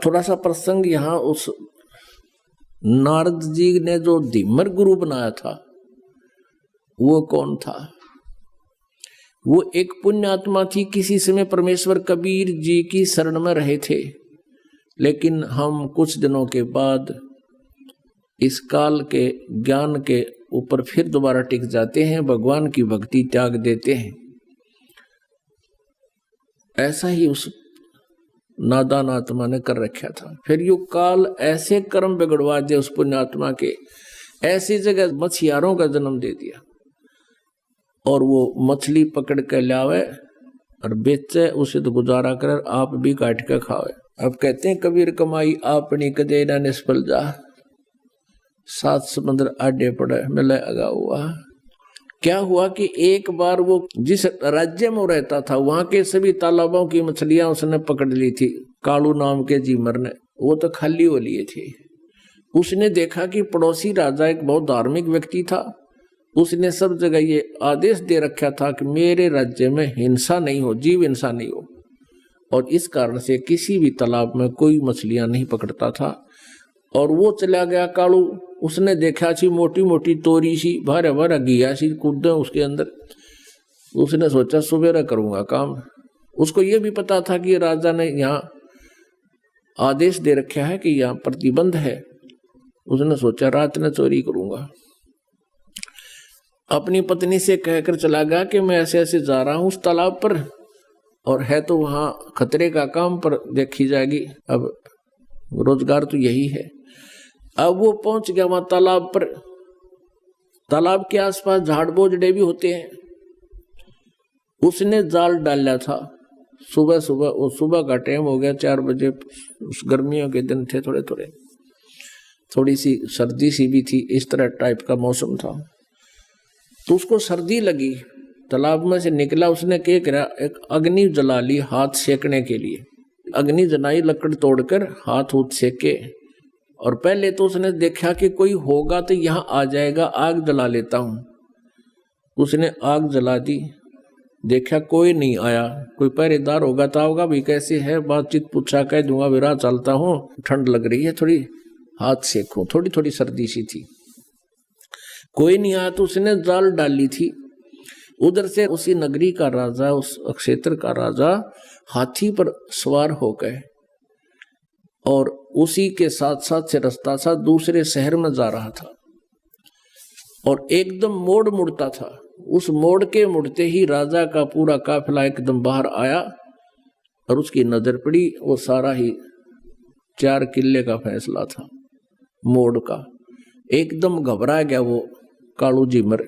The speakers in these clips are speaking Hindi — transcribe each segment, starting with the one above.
थोड़ा सा प्रसंग यहाँ, उस नारद जी ने जो धीमर गुरु बनाया था वो कौन था? वो एक पुण्यात्मा थी, किसी समय परमेश्वर कबीर जी की शरण में रहे थे, लेकिन हम कुछ दिनों के बाद इस काल के ज्ञान के ऊपर फिर दोबारा टिक जाते हैं, भगवान की भक्ति त्याग देते हैं। ऐसा ही उस नादान आत्मा ने कर रखा था। फिर यो काल ऐसे कर्म बिगड़वा दे उस पुण्यात्मा के, ऐसी जगह मछियारों का जन्म दे दिया, और वो मछली पकड़ के लावे और बेचे, उसे तो गुजारा कर, आप भी काट के खावे। अब कहते हैं कबीर कमाई आपनी कदे ना निष्फल जा, 7 समुद्र आडे पड़े मिले अगा हुआ। क्या हुआ कि एक बार वो जिस राज्य में रहता था वहां के सभी तालाबों की मछलियां उसने पकड़ ली थी, कालू नाम के जीमर ने, वो तो खाली हो लिए थे। उसने देखा कि पड़ोसी राजा एक बहुत धार्मिक व्यक्ति था, उसने सब जगह ये आदेश दे रखा था कि मेरे राज्य में हिंसा नहीं हो, जीव हिंसा नहीं हो, और इस कारण से किसी भी तालाब में कोई मछलियां नहीं पकड़ता था। और वो चला गया कालू, उसने देखा सी मोटी मोटी तोरी सी भारा भारा गिया सी कूदे उसके अंदर, उसने सोचा सुबेरा करूंगा काम। उसको ये भी पता था कि राजा ने यहाँ आदेश दे रखा है कि यहाँ प्रतिबंध है, उसने सोचा रात में चोरी करूंगा। अपनी पत्नी से कहकर चला गया कि मैं ऐसे ऐसे जा रहा हूं उस तालाब पर, और है तो वहां खतरे का काम, पर देखी जाएगी, अब रोजगार तो यही है। अब वो पहुंच गया वहां तालाब पर। तालाब के आसपास झाड़ बोझड़े भी होते हैं। उसने जाल डाला था सुबह सुबह, वो सुबह का टाइम हो गया 4 बजे, उस गर्मियों के दिन थे, थोड़े थोड़े थोड़ी सी सर्दी सी भी थी, इस तरह टाइप का मौसम था। तो उसको सर्दी लगी, तालाब में से निकला, उसने क्या करा, एक अग्नि जला ली हाथ सेकने के लिए। अग्नि जलाई, लकड़ तोड़कर हाथ उठ सेके, और पहले तो उसने देखा कि कोई होगा तो यहाँ आ जाएगा, आग जला लेता हूं। उसने आग जला दी, देखा कोई नहीं आया, कोई पहरेदार होगा तो होगा भी, कैसे है बातचीत पूछा, कह दूंगा विरा चलता हूँ, ठंड लग रही है थोड़ी, हाथ सेकूं, थोड़ी थोड़ी सर्दी सी थी। कोई नहीं आया तो उसने जाल डाली थी। उधर से उसी नगरी का राजा, उस क्षेत्र का राजा हाथी पर सवार हो गए, और उसी के साथ साथ से रास्ता सा दूसरे शहर में जा रहा था, और एकदम मोड़ मुड़ता था। उस मोड़ के मुड़ते ही राजा का पूरा काफिला एकदम बाहर आया, और उसकी नजर पड़ी, वो सारा ही 4 किले का फैसला था मोड़ का। एकदम घबरा गया वो कालू जीमर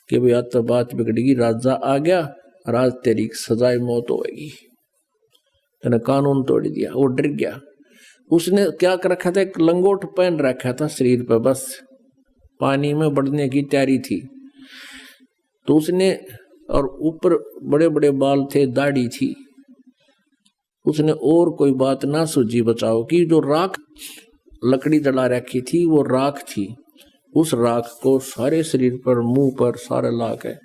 कि भाई आज तो बात बिगड़ेगी, राजा आ गया, राज तेरी सजाए मौत होगी, तेने कानून तोड़ दिया। वो डर गया। उसने क्या कर रखा था, एक लंगोट पहन रखा था शरीर पर, बस पानी में बढ़ने की तैयारी थी। तो उसने, और ऊपर बड़े बड़े बाल थे, दाढ़ी थी। उसने और कोई बात ना सूझी बचाओ कि जो राख लकड़ी जला रखी थी वो राख थी, उस राख को सारे शरीर पर, मुंह पर सारा लाख है,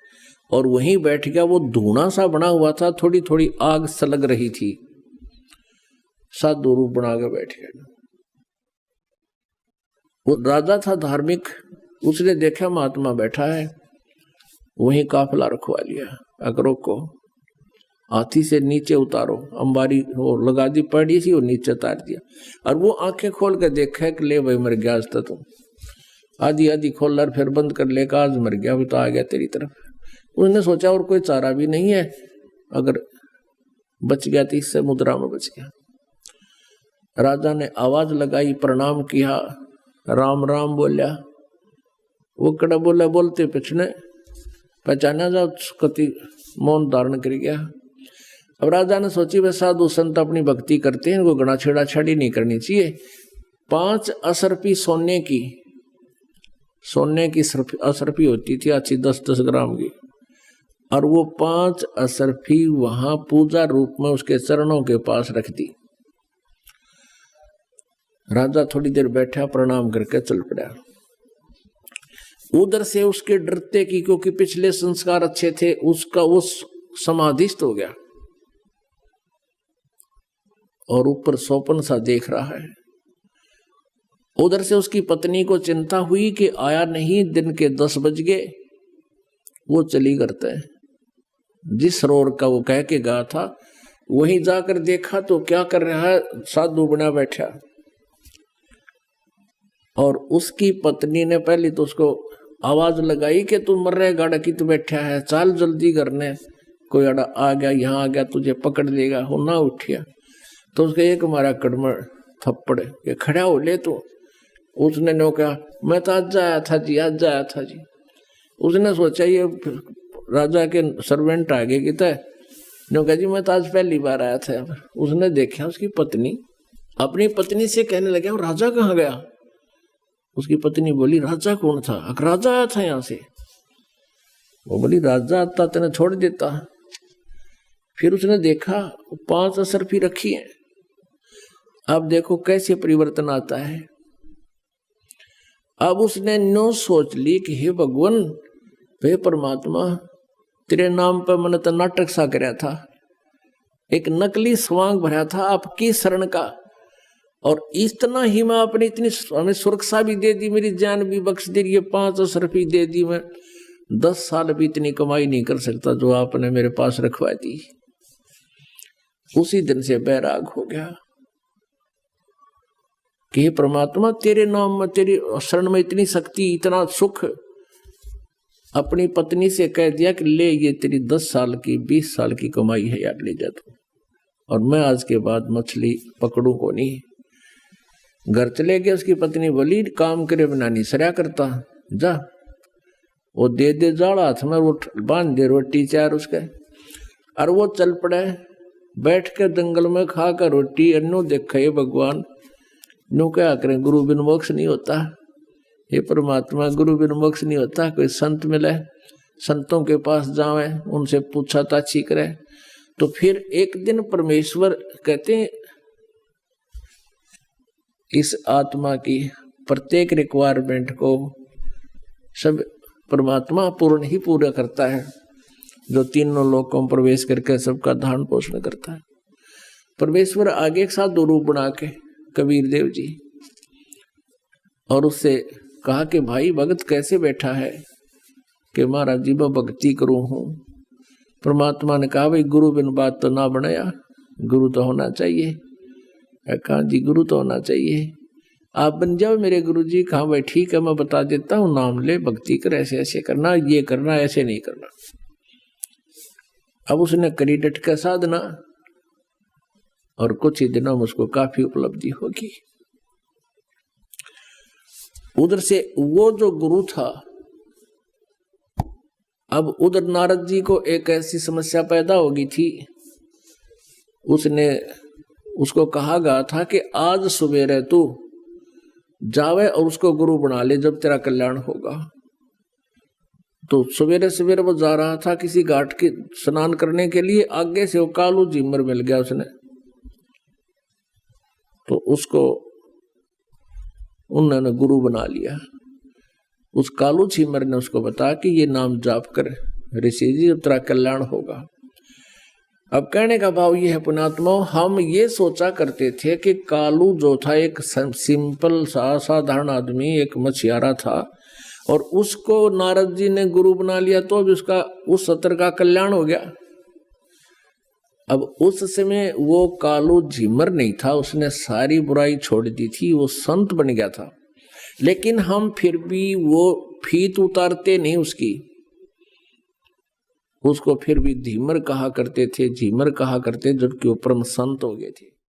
और वहीं बैठ गया। वो धुआं सा बना हुआ था, थोड़ी थोड़ी आग सलग रही थी, साधु रूप बना के बैठ गया। वो राजा था धार्मिक, उसने देखा महात्मा बैठा है, वहीं काफिला रखवा लिया। अकरो को हाथी से नीचे उतारो, अंबारी वो लगा दी पड़ी सी, और नीचे उतार दिया। और वो आंखें खोल कर देखा कि ले भाई मर गया आज तो तुम, आधी आधी खोल और फिर बंद कर लेगा, आज मर गया, भी तो आ गया तेरी तरफ। उसने सोचा और कोई चारा भी नहीं है, अगर बच गया तो इससे मुद्रा में बच गया। राजा ने आवाज लगाई, प्रणाम किया, राम राम बोलिया। वो कड़ा बोला, बोलते पिछने पहचाना जा, कति मौन धारण कर गया। अब राजा ने सोची वे साधु संत अपनी भक्ति करते हैं, इनको गणा छेड़ा छाड़ी नहीं करनी चाहिए। 5 असरफी सोने की असरफी होती थी अच्छी, 10-10 ग्राम की, और वो 5 असरफी वहां पूजा रूप में उसके चरणों के पास रख दी। राजा थोड़ी देर बैठा, प्रणाम करके चल पड़ा। उधर से उसके डरते की, क्योंकि पिछले संस्कार अच्छे थे, उसका वो समाधिस्थ हो गया। और ऊपर सोपन सा देख रहा है। उधर से उसकी पत्नी को चिंता हुई कि आया नहीं, दिन के 10 बज गए। वो चली करता है, जिस सरोवर का वो कह के गया था वहीं जाकर देखा तो क्या कर रहा है, साधु बना बैठा। और उसकी पत्नी ने पहले तो उसको आवाज लगाई कि तू मर रहे गाड़ा की, तू बैठा है, चाल जल्दी करने, कोई अड़ा आ गया, यहाँ आ गया, तुझे पकड़ लेगा। हो ना उठिया तो उसके एक मारा कड़मड़ थप्पड़ के खड़ा हो ले तू। उसने नो कहा मैं तो आज आया था जी, आज आया था जी। उसने सोचा ये राजा के सर्वेंट आगे की तय, नो कहा जी मैं तो आज पहली बार आया था। उसने देखा उसकी पत्नी अपनी पत्नी से कहने लगा राजा कहाँ गया। उसकी पत्नी बोली राजा कौन था। राजा आया था यहाँ से। वो बोली राजा आता तेने छोड़ देता। फिर उसने देखा 5 असरफी रखी है। अब देखो कैसे परिवर्तन आता है। अब उसने नो सोच ली कि हे भगवान, हे परमात्मा, तेरे नाम पर मैंने तो नाटक सा कराया था, एक नकली स्वांग भरा था आपकी शरण का, और इतना ही मैं अपनी इतनी हमें सुरक्षा भी दे दी, मेरी जान भी बख्श दी, ये 5 असरफी दे दी, मैं 10 साल भी इतनी कमाई नहीं कर सकता जो आपने मेरे पास रखवा दी। उसी दिन से बैराग हो गया कि हे परमात्मा, तेरे नाम में, तेरी शरण में इतनी शक्ति, इतना सुख। अपनी पत्नी से कह दिया कि ले ये तेरी 10 साल की 20 साल की कमाई है यार, ले जा तू, और मैं आज के बाद मछली पकड़ू को नहीं। घर चले गए। उसकी पत्नी बोली काम करे बिना नहीं सरया करता, जा वो दे दे जाड़ा हाथ में, वो बांध दे रोटी 4 उसके, और वो चल पड़े। बैठ के जंगल में खा कर रोटी, अन्नो देखे भगवान, नो क्या करें, गुरु बिन मोक्ष नहीं होता। हे परमात्मा, गुरु बिन मोक्ष नहीं होता। कोई संत मिले, संतों के पास जावे, उनसे पूछा ताछी करे। तो फिर एक दिन परमेश्वर कहते हैं इस आत्मा की प्रत्येक रिक्वायरमेंट को सब परमात्मा पूर्ण ही पूरा करता है, जो तीनों लोकों में प्रवेश करके सबका धारण पोषण करता है। परमेश्वर आगे एक साथ 2 रूप बना के कबीर देव जी, और उससे कहा कि भाई भगत कैसे बैठा है, कि महाराज जी मैं भक्ति करूं हूं। परमात्मा ने कहा भाई गुरु बिन बात तो ना बनाया, गुरु तो होना चाहिए। कहा जी गुरु तो होना चाहिए, आप बन जाओ मेरे गुरु जी। कहा भाई ठीक है, मैं बता देता हूँ, नाम ले, भक्ति कर, ऐसे ऐसे करना, ये करना, ऐसे नहीं करना। अब उसने करी डट का साधना, और कुछ ही दिनों में उसको काफी उपलब्धि होगी। उधर से वो जो गुरु था, अब उधर नारद जी को एक ऐसी समस्या पैदा होगी थी। उसको कहा गया था कि आज सवेरे तू जावे और उसको गुरु बना ले, जब तेरा कल्याण होगा। तो सवेरे सवेरे वो जा रहा था किसी घाट के स्नान करने के लिए, आगे से वो कालू झीमर मिल गया उसने। तो उसको उन्होंने गुरु बना लिया। उस कालू झीमर ने उसको बताया कि ये नाम जाप कर ऋषि जी, जब तेरा कल्याण होगा। अब कहने का भाव ये है पुण्यात्मा, हम ये सोचा करते थे कि कालू जो था एक सिंपल सा साधारण आदमी, एक मछियारा था, और उसको नारद जी ने गुरु बना लिया तो भी उसका उस सत्र का कल्याण हो गया। अब उस समय वो कालू झिमर नहीं था, उसने सारी बुराई छोड़ दी थी, वो संत बन गया था। लेकिन हम फिर भी वो फीत उतारते नहीं उसको फिर भी धीमर कहा करते थे, झीमर कहा करते, जबकि वो परम संत हो गए थे।